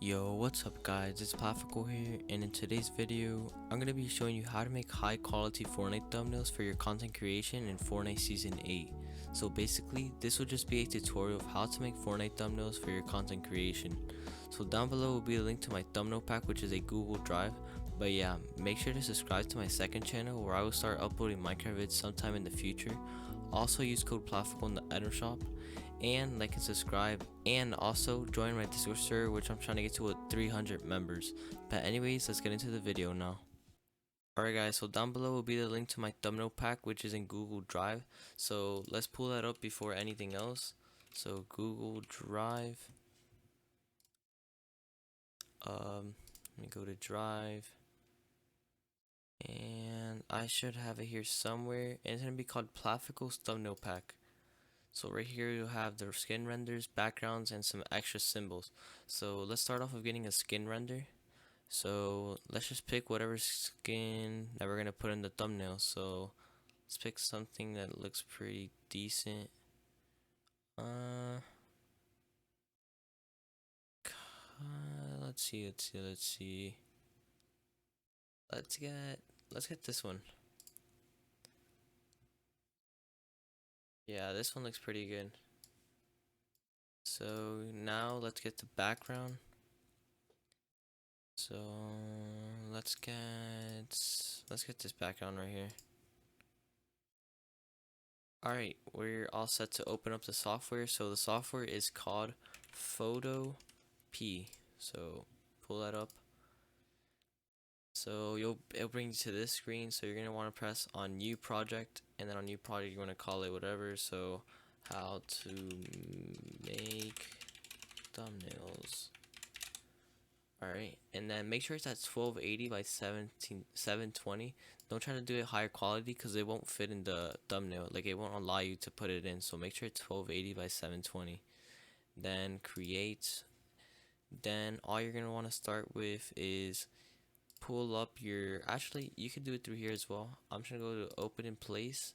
Yo, what's up guys, it's Pafico here, and in today's video, I'm going to be showing you how to make high quality Fortnite thumbnails for your content creation in Fortnite Season 8. So basically, this will just be a tutorial of how to make Fortnite thumbnails for your content creation. So down below will be a link to my thumbnail pack, which is a Google Drive. But yeah, make sure to subscribe to my second channel where I will start uploading Minecraft vids sometime in the future. Also use code PLAFICO in the item shop, and like and subscribe, and also join my Discord server, which I'm trying to get to 300 members. But anyways, let's get into the video now. Alright guys, so down below will be the link to my thumbnail pack, which is in Google Drive. So let's pull that up before anything else. So Google Drive, let me go to Drive, and I should have it here somewhere, and it's gonna be called Plafico's thumbnail pack. So right here you'll have the skin renders, backgrounds, and some extra symbols. So let's start off with getting a skin render. So let's just pick whatever skin that we're gonna put in the thumbnail. So let's pick something that looks pretty decent. Let's see. Let's get this one. Yeah, this one looks pretty good. So now let's get the background. So let's get this background right here. Alright, we're all set to open up the software. So the software is called Photopea. So pull that up. So it'll bring you to this screen. So you're gonna want to press on new project, and then on new project you want to call it whatever. So how to make thumbnails. Alright, and then make sure it's at 1280 by 720. Don't try to do it higher quality because it won't fit in the thumbnail. Like, it won't allow you to put it in. So make sure it's 1280 by 720. Then create. Then all you're going to want to start with is pull up your, actually you can do it through here as well. I'm just going to go to open in place.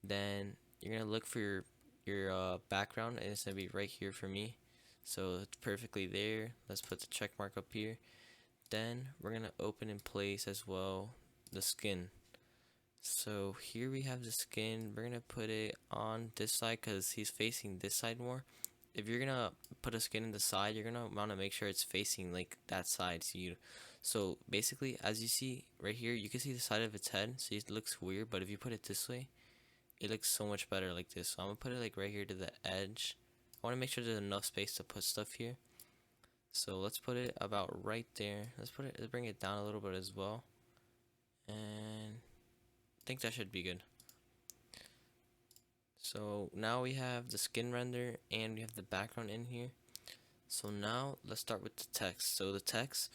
Then you're going to look for your background, and it's going to be right here for me. So it's perfectly there. Let's put the check mark up here. Then we're gonna open in place as well the skin. So here we have the skin. We're gonna put it on this side because he's facing this side more. If you're gonna put a skin in the side, you're gonna want to make sure it's facing like that side. So basically, as you see right here, you can see the side of its head. So it looks weird, but if you put it this way, it looks so much better like this. So I'm gonna put it like right here to the edge. I want to make sure there's enough space to put stuff here. So let's put it about right there. Let's bring it down a little bit as well. And I think that should be good. So now we have the skin render and we have the background in here. So now let's start with the text. So the text,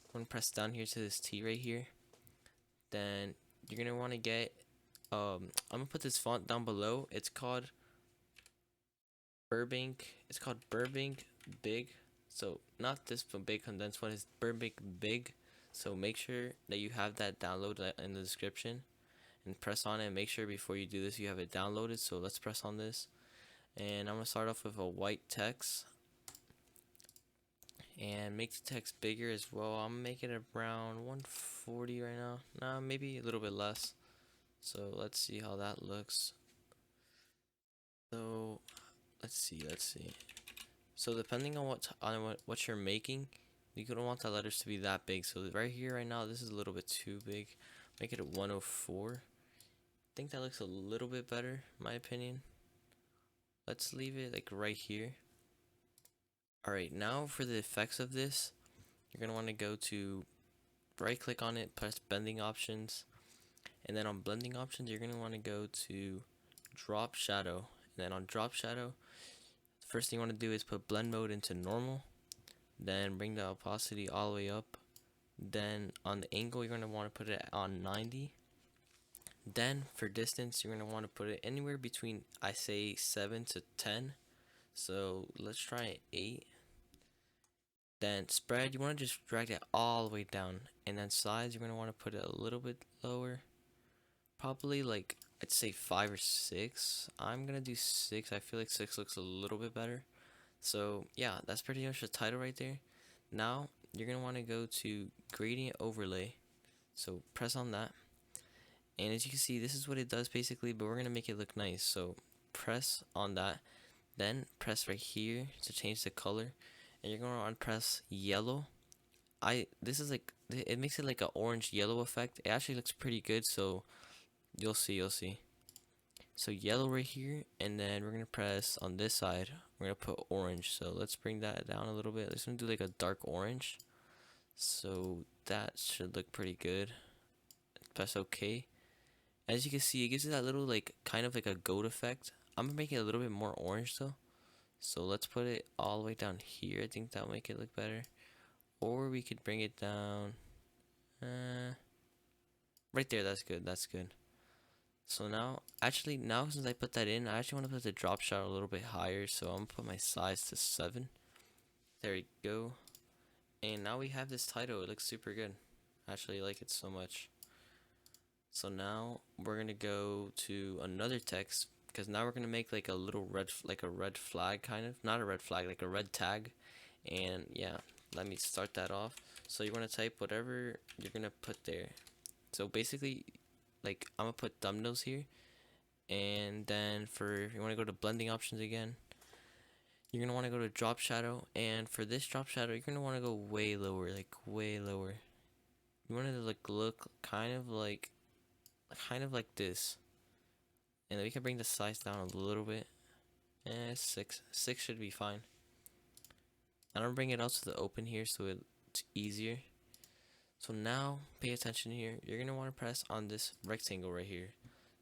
I'm gonna press down here to this T right here. Then you're gonna want to get I'm gonna put this font down below. It's called Burbank. It's called Burbank Big. So not this big condensed one, is Burbank Big. So make sure that you have that downloaded in the description and press on it. Make sure before you do this you have it downloaded. So let's press on this, and I'm gonna start off with a white text and make the text bigger as well. I'm gonna make it around 140 right now. Nah, maybe a little bit less. So let's see how that looks. So let's see. So depending on what you're making, you don't want the letters to be that big. So right here, right now, this is a little bit too big. Make it a 104. I think that looks a little bit better, in my opinion. Let's leave it like right here. Alright, now for the effects of this, you're gonna want to go to right click on it, press blending options, and then on blending options, you're gonna want to go to drop shadow, and then on drop shadow, first thing you want to do is put blend mode into normal, then bring the opacity all the way up. Then on the angle, you're going to want to put it on 90. Then for distance, you're going to want to put it anywhere between, I say, 7 to 10. So let's try 8. Then spread, you want to just drag it all the way down. And then size, you're going to want to put it a little bit lower. Probably like, I'd say 5 or 6. I'm going to do 6. I feel like 6 looks a little bit better. So yeah, that's pretty much the title right there. now you're gonna want to go to gradient overlay. So press on that, and as you can see, this is what it does basically, but we're gonna make it look nice. So press on that, then press right here to change the color, and you're gonna want to press yellow. This is like, it makes it like an orange yellow effect. It actually looks pretty good, so you'll see. So yellow right here, and then we're gonna press on this side, we're gonna put orange. So let's bring that down a little bit. Let's gonna do like a dark orange, so that should look pretty good. Press OK. As you can see, it gives it that little like kind of like a goat effect. I'm gonna make it a little bit more orange though, so let's put it all the way down here. I think that'll make it look better, or we could bring it down right there. That's good, that's good. So now, actually, now since I put that in, I actually want to put the drop shadow a little bit higher. So I'm gonna put my size to 7. There we go. And now we have this title. It looks super good. I actually like it so much. So now we're gonna go to another text, because now we're gonna make like a little red, like a red flag kind of, not a red flag, like a red tag. And yeah, let me start that off. So you want to type whatever you're gonna put there. So basically, like, I'm gonna put thumbnails here, and then for, you want to go to blending options again, you're gonna want to go to drop shadow, and for this drop shadow you're gonna want to go way lower, like way lower. You want it to like look kind of like this, and then we can bring the size down a little bit. 6 should be fine. I'm gonna bring it out to the open here so it's easier. So now pay attention here. You're gonna want to press on this rectangle right here.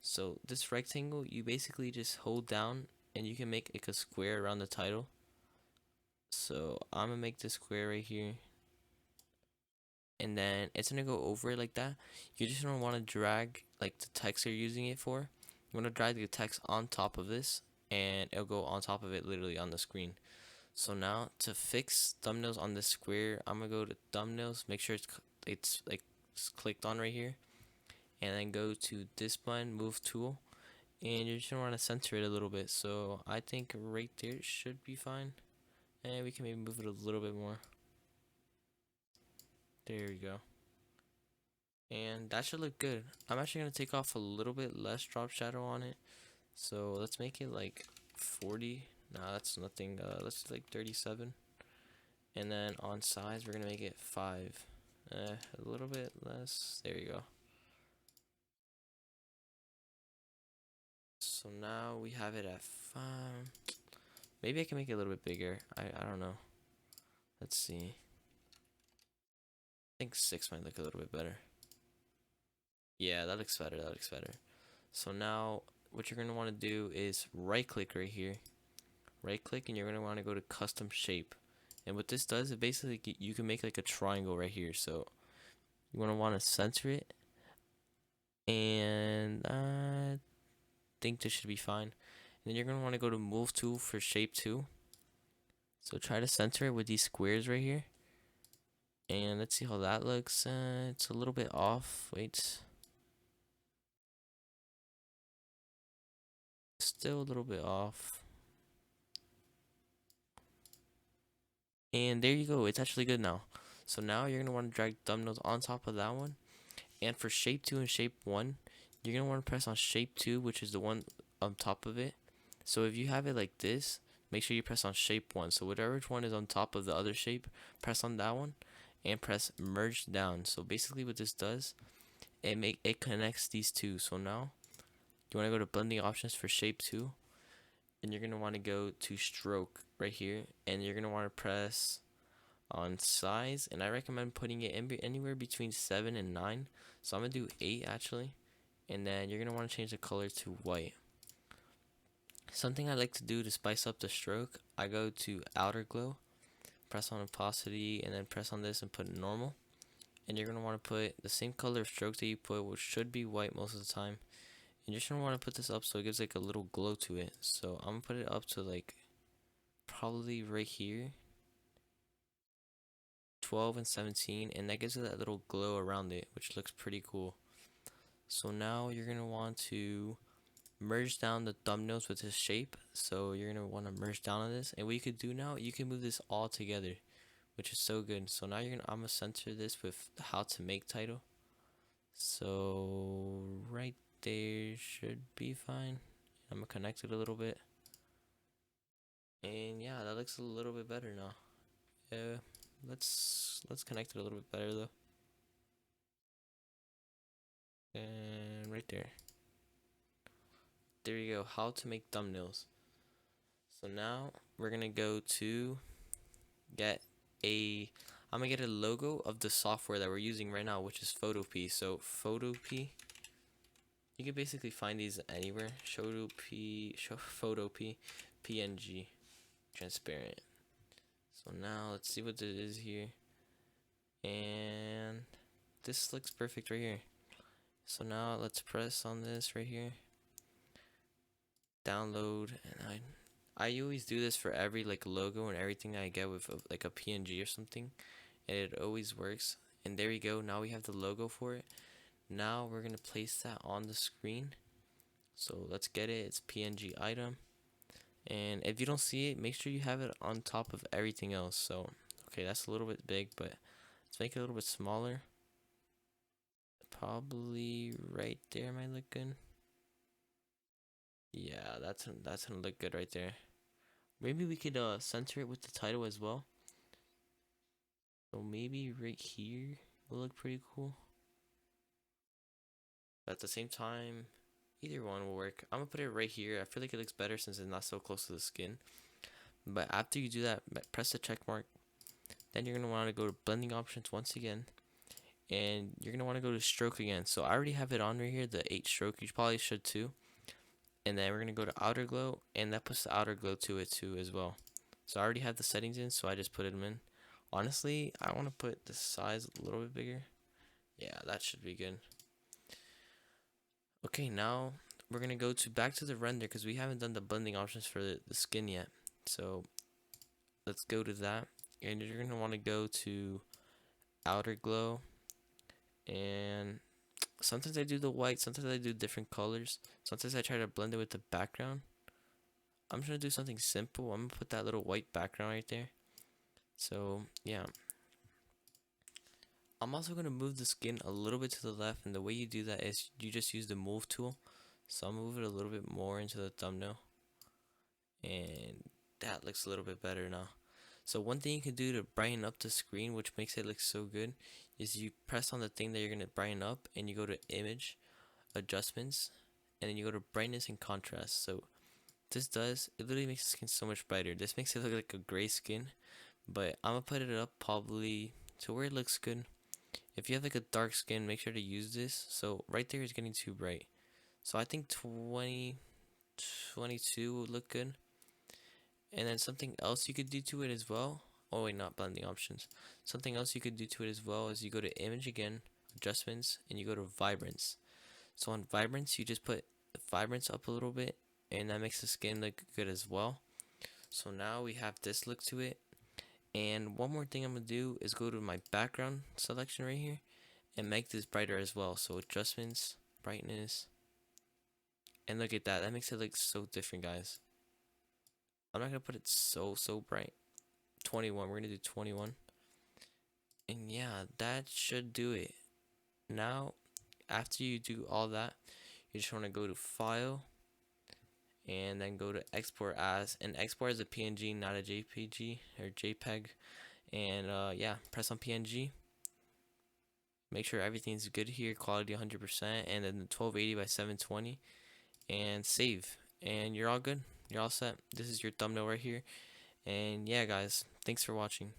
So this rectangle, you basically just hold down and you can make like a square around the title. So I'm gonna make this square right here, and then it's gonna go over it like that. You just gonna want to drag like the text you're using it for. You want to drag the text on top of this, and it'll go on top of it literally on the screen. So now to fix thumbnails on this square, I'm gonna go to thumbnails, make sure it's like clicked on right here, and then go to this button, move tool, and you're just gonna want to center it a little bit. So I think right there should be fine, and we can maybe move it a little bit more. There we go. And that should look good. I'm actually gonna take off a little bit less drop shadow on it. So let's make it like 40. Nah, that's nothing. Let's do like 37. And then on size, we're gonna make it 5. A little bit less. There you go. So now we have it at 5. Maybe I can make it a little bit bigger. I don't know. Let's see. I think 6 might look a little bit better. Yeah, that looks better. That looks better. So now what you're gonna want to do is right click right here. Right click, and you're gonna want to go to custom shape. And what this does, it basically, you can make like a triangle right here. So you want to center it, and I think this should be fine. And then you're gonna want to go to move tool for shape 2. So try to center it with these squares right here, and let's see how that looks. It's a little bit off. Wait, still a little bit off. And there you go, it's actually good now. So now you're gonna want to drag thumbnails on top of that one. And for shape 2 and shape 1, you're gonna want to press on shape 2, which is the one on top of it. So if you have it like this, make sure you press on shape 1. So whatever one is on top of the other shape, press on that one, and press merge down. So basically what this does, it connects these two. So now you want to go to blending options for shape 2, and you're gonna want to go to stroke right here, and you're gonna want to press on size, and I recommend putting it in anywhere between 7 and 9. So I'm gonna do 8 actually, and then you're gonna want to change the color to white. Something I like to do to spice up the stroke, I go to outer glow, press on opacity, and then press on this and put normal. And you're gonna want to put the same color of stroke that you put, which should be white most of the time. And you're just gonna want to put this up so it gives like a little glow to it. So I'm gonna put it up to like probably right here, 12 and 17, and that gives it that little glow around it, which looks pretty cool. So now you're gonna want to merge down the thumbnails with this shape. So you're gonna want to merge down on this, and what you could do now, you can move this all together, which is so good. So now I'm gonna center this with the how to make title. So right there should be fine. I'm gonna connect it a little bit. And yeah, that looks a little bit better now. Let's connect it a little bit better though. And right there. There you go. How to make thumbnails. So now we're gonna go to get a I'm gonna get a logo of the software that we're using right now, which is Photopea. So Photopea, you can basically find these anywhere. Photopea, PNG, transparent. So now let's see what it is here. And this looks perfect right here. So now let's press on this right here. Download, and I always do this for every like logo and everything I get with like a PNG or something, and it always works. And there we go. Now we have the logo for it. Now we're gonna place that on the screen. So let's get it. It's PNG item. And if you don't see it, make sure you have it on top of everything else. So, okay, that's a little bit big, but let's make it a little bit smaller. Probably right there might look good. Yeah, that's gonna look good right there. Maybe we could center it with the title as well. So maybe right here will look pretty cool. But at the same time, either one will work. I'm gonna put it right here. I feel like it looks better since it's not so close to the skin. But after you do that, press the check mark. Then you're gonna want to go to blending options once again, and you're gonna want to go to stroke again. So I already have it on right here, the 8 stroke. You probably should too. And then we're gonna go to outer glow, and that puts the outer glow to it too as well. So I already have the settings in, so I just put them in. Honestly, I want to put the size a little bit bigger. Yeah, that should be good. Okay, now we're gonna go to back to the render because we haven't done the blending options for the skin yet. So let's go to that, and you're gonna want to go to outer glow, and sometimes I do the white, sometimes I do different colors, sometimes I try to blend it with the background. I'm just gonna do something simple. I'm gonna put that little white background right there. So yeah, I'm also gonna move the skin a little bit to the left, and the way you do that is you just use the move tool. So I'll move it a little bit more into the thumbnail, and that looks a little bit better now. So one thing you can do to brighten up the screen, which makes it look so good, is you press on the thing that you're gonna brighten up, and you go to image, adjustments, and then you go to brightness and contrast. So it literally makes the skin so much brighter. This makes it look like a gray skin, but I'm gonna put it up probably to where it looks good. If you have like a dark skin, make sure to use this. So right there is getting too bright. So I think 20, 22 would look good. And then something else you could do to it as well. Oh wait, not blending options. Something else you could do to it as well is you go to image again, adjustments, and you go to vibrance. So on vibrance, you just put the vibrance up a little bit, and that makes the skin look good as well. So now we have this look to it. And one more thing I'm gonna do is go to my background selection right here and make this brighter as well. So adjustments, brightness, and look at that. That makes it look so different, guys. I'm not gonna put it so bright. 21. We're gonna do 21. And yeah, that should do it. Now, after you do all that, you just want to go to File, and then go to Export As, and export as a PNG, not a JPG or JPEG. And yeah, press on PNG. Make sure everything's good here, quality 100%, and then the 1280 by 720, and save. And you're all good. You're all set. This is your thumbnail right here. And yeah, guys, thanks for watching.